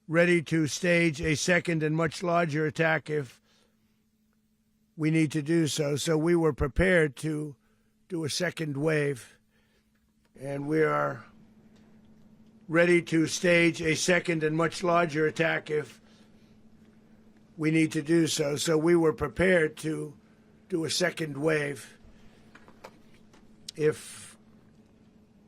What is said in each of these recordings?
ready to stage a second and much larger attack if we need to do so. So we were prepared to do a second wave, and we are ready to stage a second and much larger attack if we need to do so. So we were prepared to do a second wave if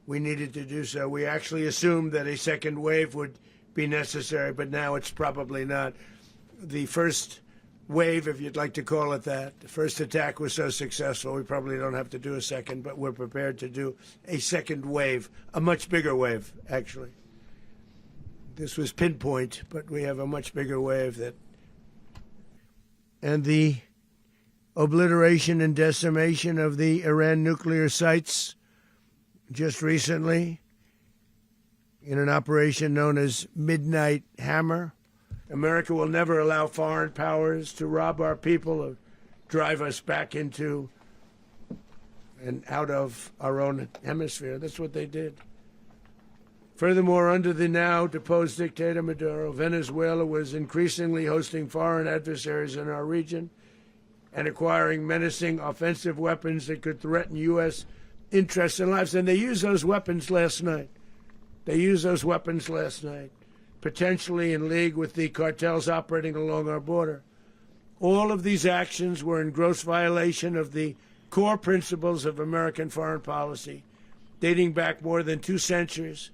we needed to do so. We actually assumed that a second wave would be necessary, but now it's probably not. The first wave, if you'd like to call it that, the first attack was so successful, we probably don't have to do a second, but we're prepared to do a second wave, a much bigger wave, actually. This was pinpoint, but we have a much bigger wave that. And the obliteration and decimation of the Iran nuclear sites just recently in an operation known as Midnight Hammer. America will never allow foreign powers to rob our people or drive us back into and out of our own hemisphere. That's what they did. Furthermore, under the now deposed dictator Maduro, Venezuela was increasingly hosting foreign adversaries in our region and acquiring menacing offensive weapons that could threaten U.S. interests and lives. And they used those weapons last night. Potentially in league with the cartels operating along our border. All of these actions were in gross violation of the core principles of American foreign policy, dating back more than 2 centuries.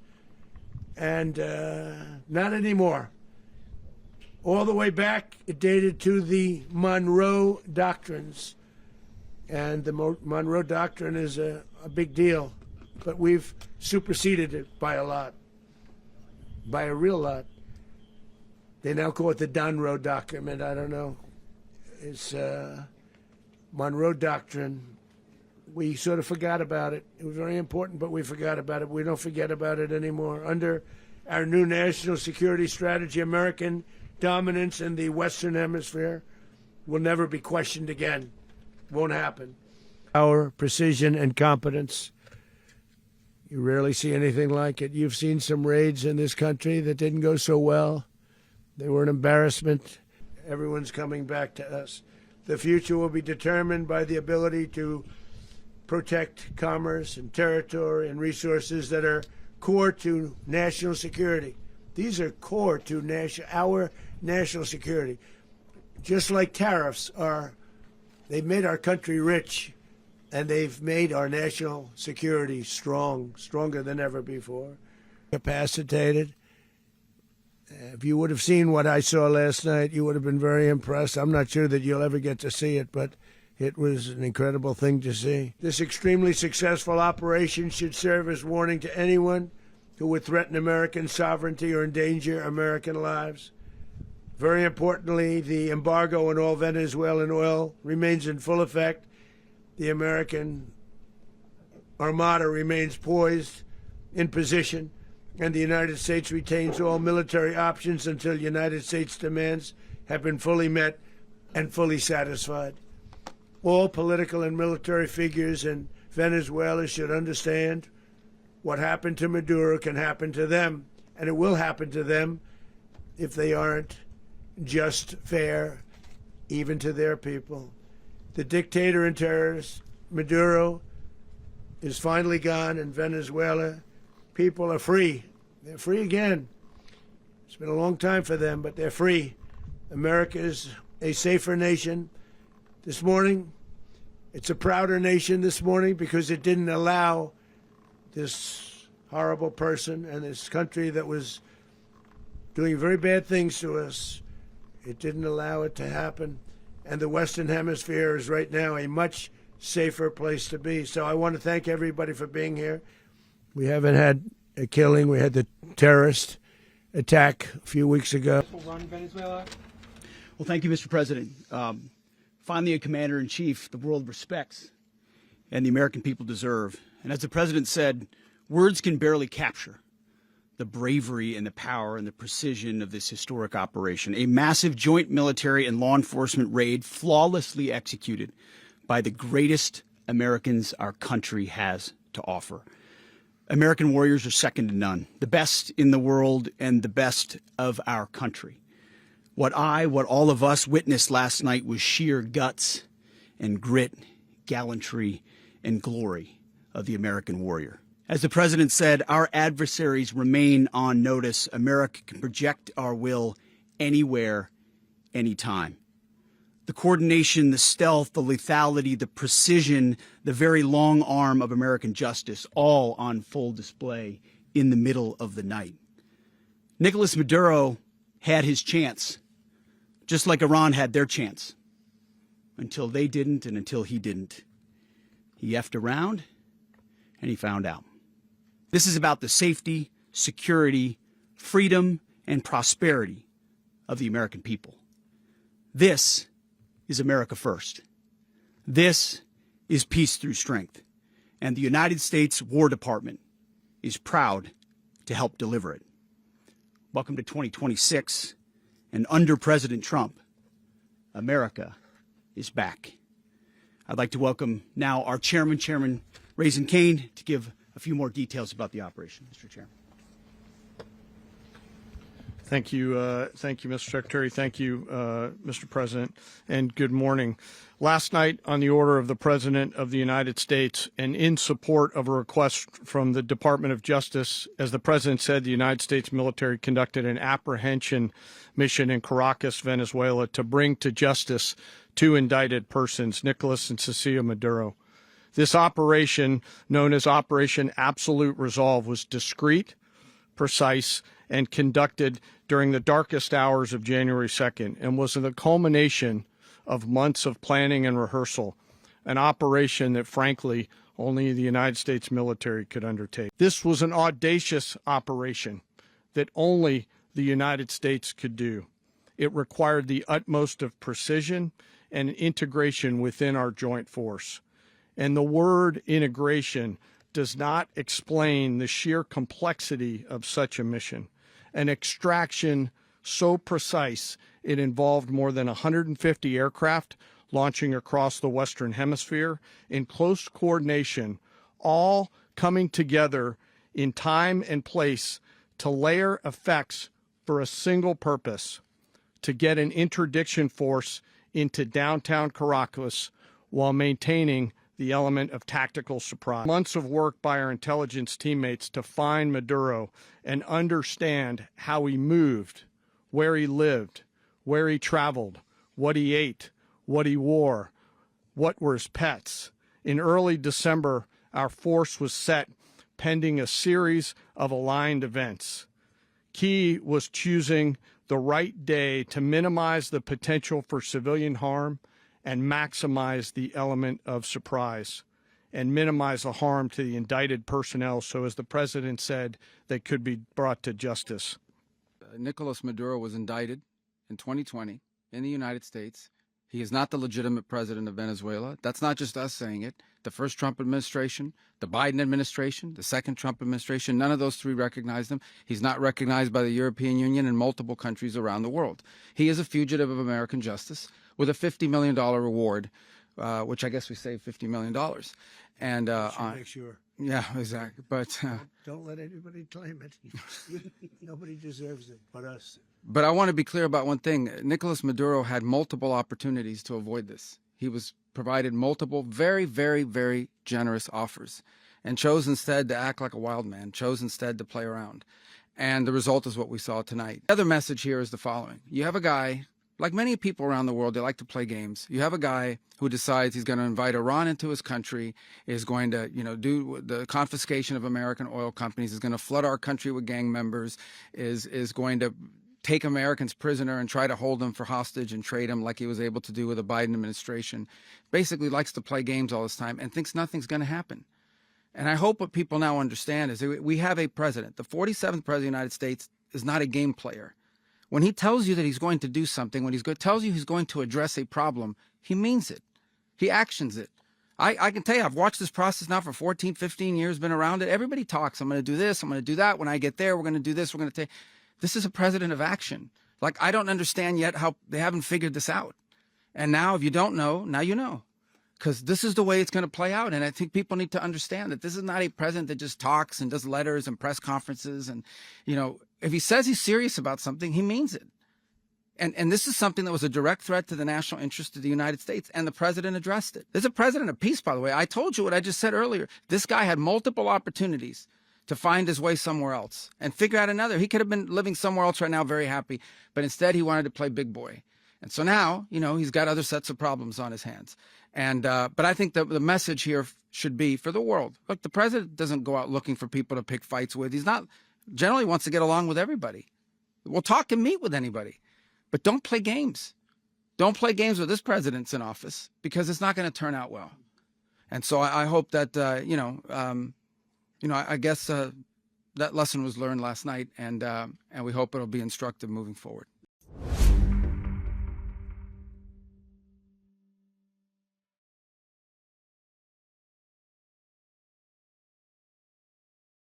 And not anymore. All the way back, it dated to the Monroe Doctrines. And the Monroe Doctrine is a big deal. But we've superseded it by a lot. By a real lot. They now call it the Monroe Document. I don't know. It's Monroe Doctrine. We sort of forgot about it. It was very important, but we forgot about it. We don't forget about it anymore. Under our new national security strategy, American dominance in the Western Hemisphere will never be questioned again. Won't happen. Our precision and competence. You rarely see anything like it. You've seen some raids in this country that didn't go so well. They were an embarrassment. Everyone's coming back to us. The future will be determined by the ability to protect commerce and territory and resources that are core to national security. These are core to our national security. Just like tariffs they've made our country rich, and they've made our national security stronger than ever before. Capacitated. If you would have seen what I saw last night, you would have been very impressed. I'm not sure that you'll ever get to see it, but it was an incredible thing to see. This extremely successful operation should serve as warning to anyone who would threaten American sovereignty or endanger American lives. Very importantly, the embargo on all Venezuelan oil remains in full effect. The American armada remains poised in position, and the United States retains all military options until United States demands have been fully met and fully satisfied. All political and military figures in Venezuela should understand what happened to Maduro can happen to them, and it will happen to them if they aren't just fair, even to their people. The dictator and terrorist, Maduro, is finally gone, and Venezuela people are free. They're free again. It's been a long time for them, but they're free. America is a safer nation. This morning, it's a prouder nation this morning because it didn't allow this horrible person and this country that was doing very bad things to us. It didn't allow it to happen. And the Western Hemisphere is right now a much safer place to be. So I want to thank everybody for being here. We haven't had a killing. We had the terrorist attack a few weeks ago. Venezuela. Well, thank you, Mr. President. Finally, a commander-in-chief the world respects and the American people deserve. And as the president said, words can barely capture the bravery and the power and the precision of this historic operation. A massive joint military and law enforcement raid flawlessly executed by the greatest Americans our country has to offer. American warriors are second to none, the best in the world and the best of our country. What all of us witnessed last night was sheer guts and grit, gallantry, and glory of the American warrior. As the president said, our adversaries remain on notice. America can project our will anywhere, anytime. The coordination, the stealth, the lethality, the precision, the very long arm of American justice, all on full display in the middle of the night. Nicolás Maduro had his chance, just like Iran had their chance, until they didn't and until he didn't. He effed around and he found out. This is about the safety, security, freedom, and prosperity of the American people. This is America first. This is peace through strength. And the United States War Department is proud to help deliver it. Welcome to 2026. And under President Trump, America is back. I'd like to welcome now our chairman, Chairman Raising Cane, to give a few more details about the operation. Mr. Chairman. Thank you, Mr. Secretary. Thank you, Mr. President, and good morning. Last night, on the order of the President of the United States and in support of a request from the Department of Justice, as the President said, the United States military conducted an apprehension mission in Caracas, Venezuela, to bring to justice two indicted persons, Nicolás and Cecilia Maduro. This operation, known as Operation Absolute Resolve, was discreet, precise, and conducted during the darkest hours of January 2nd and was the culmination of months of planning and rehearsal, an operation that, frankly, only the United States military could undertake. This was an audacious operation that only the United States could do. It required the utmost of precision and integration within our joint force. And the word integration does not explain the sheer complexity of such a mission. An extraction so precise it involved more than 150 aircraft launching across the Western Hemisphere in close coordination, all coming together in time and place to layer effects for a single purpose: to get an interdiction force into downtown Caracas while maintaining the element of tactical surprise. Months of work by our intelligence teammates to find Maduro and understand how he moved, where he lived, where he traveled, what he ate, what he wore, what were his pets. In early December, our force was set pending a series of aligned events. Key was choosing the right day to minimize the potential for civilian harm and maximize the element of surprise and minimize the harm to the indicted personnel so, as the President said, they could be brought to justice. Nicolás Maduro was indicted in 2020 in the United States. He is not the legitimate president of Venezuela. That's not just us saying it. The first Trump administration, the Biden administration, the second Trump administration, none of those three recognized him. He's not recognized by the European Union and multiple countries around the world. He is a fugitive of American justice with a $50 million reward, which I guess we saved $50 million. And make sure. Yeah, exactly. But don't let anybody claim it. Nobody deserves it but us. But I want to be clear about one thing. Nicolás Maduro had multiple opportunities to avoid this. He was provided multiple very, very, very generous offers and chose instead to act like a wild man, chose instead to play around. And the result is what we saw tonight. The other message here is the following. You have a guy, like many people around the world, they like to play games. You have a guy who decides he's going to invite Iran into his country, is going to, do the confiscation of American oil companies, is going to flood our country with gang members, is going to take Americans prisoner and try to hold them for hostage and trade them like he was able to do with the Biden administration. Basically likes to play games all this time and thinks nothing's going to happen. And I hope what people now understand is that we have a president. The 47th president of the United States is not a game player. When he tells you that he's going to do something, when tells you he's going to address a problem, he means it. He actions it. I can tell you, I've watched this process now for 14, 15 years, been around it. Everybody talks. I'm going to do this. I'm going to do that. When I get there, we're going to do this. We're going to take. This is a president of action. Like, I don't understand yet how they haven't figured this out. And now, if you don't know, now you know. because this is the way it's going to play out. And I think people need to understand that this is not a president that just talks and does letters and press conferences. And, you know, if he says he's serious about something, he means it. And this is something that was a direct threat to the national interest of the United States, and the president addressed it. There's a president of peace, by the way. I told you what I just said earlier. This guy had multiple opportunities to find his way somewhere else and figure out another. He could have been living somewhere else right now, very happy, but instead he wanted to play big boy. And so now, you know, he's got other sets of problems on his hands. And but I think the message here should be for the world. Look, the president doesn't go out looking for people to pick fights with. He's not generally wants to get along with everybody. We'll talk and meet with anybody. But don't play games. Don't play games with this president's in office, because it's not going to turn out well. And so I hope that, I guess that lesson was learned last night, and we hope it'll be instructive moving forward.